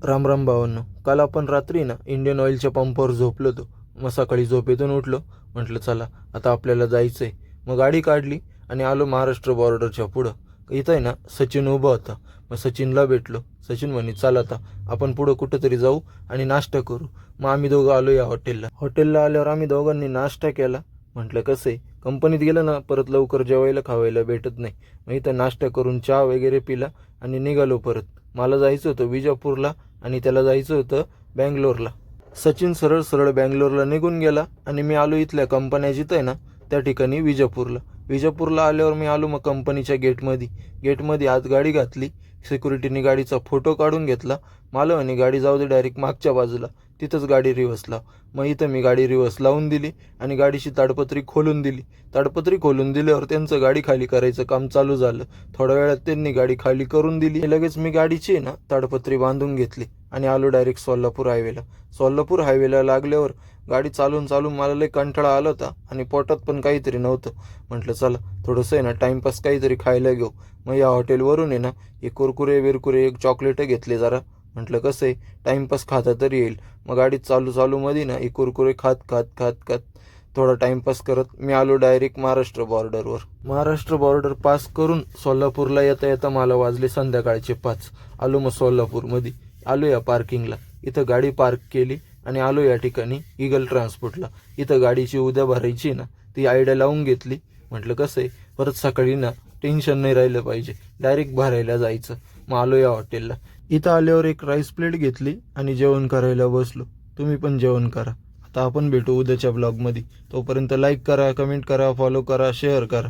राम राम भावांनो. काल आपण रात्री ना इंडियन ऑइलच्या पंपावर झोपलो होतो. मग सकाळी झोपेतून उठलो. म्हटलं चला आता आपल्याला जायचं आहे. मग गाडी काढली आणि आलो महाराष्ट्र बॉर्डरच्या पुढं. इथं आहे ना सचिन उभा होता. मग सचिनला भेटलो. सचिन म्हणे चला आता आपण पुढं कुठंतरी जाऊ आणि नाश्ता करू. मग आम्ही दोघं आलो या हॉटेलला आल्यावर आम्ही दोघांनी नाश्ता केला. म्हटलं कसं आहे कंपनीत गेलं ना परत लवकर जेवायला खावायला भेटत नाही. मग इथं नाश्ता करून चहा वगैरे पिला आणि निघालो परत. मला जायचं होतं विजापूरला आणि त्याला जायचं होतं बँगलोरला. सचिन सरळ सरळ बँगलोरला निघून गेला आणि मी आलो इथल्या कंपन्या जिथं आहे ना त्या ठिकाणी विजापूरला आल्यावर मी आलो मग कंपनीच्या गेटमध्ये आत गाडी घातली. सिक्युरिटीने गाडीचा फोटो काढून घेतला. मला म्हणे गाडी जाऊ दे डायरेक्ट मागच्या बाजूला, तिथंच गाडी रिव्हर्स लाव. मग इथं मी गाडी रिव्हर्स लावून दिली आणि गाडीची ताडपत्री खोलून दिल्यावर त्यांचं गाडी खाली करायचं काम चालू झालं. थोड्या वेळात त्यांनी गाडी खाली करून दिली. लगेच मी गाडीची आहे ना ताडपत्री बांधून घेतली आणि आलो डायरेक्ट सोलापूर हायवेला लागल्यावर गाडी चालून मला लय कंटाळा आला होता आणि पोटात पण काहीतरी नव्हतं. म्हटलं चला थोडंसं आहे ना टाईमपास काहीतरी खायला घेऊ. मग या हॉटेलवरून आहे ना एक कुरकुरे एक चॉकलेट घेतले जरा. म्हटलं कसं आहे टाईमपास खाता तरी येईल. मग गाडीत चालूमध्ये ना एक कुरकुरे खात थोडा टाईमपास करत मी आलो डायरेक्ट महाराष्ट्र बॉर्डर पास करून सोलापूरला येता मला वाजले संध्याकाळचे 5. आलो मग सोलापूरमध्ये आलो या पार्किंगला. इथं गाडी पार्क केली आणि आलो या ठिकाणी ईगल ट्रान्सपोर्टला. इथं गाडीची उद्या भरायची ना ती आयडिया लावून घेतली. म्हटलं कसं आहे परत सकाळी ना टेन्शन नाही राहिलं पाहिजे, डायरेक्ट भरायला जायचं. मग आलो या हॉटेलला. इथं आल्यावर एक राईस प्लेट घेतली आणि जेवण करायला बसलो. तुम्ही पण जेवण करा. आता आपण भेटू उद्याच्या ब्लॉगमध्ये. तोपर्यंत लाईक करा, कमेंट करा, फॉलो करा, शेअर करा.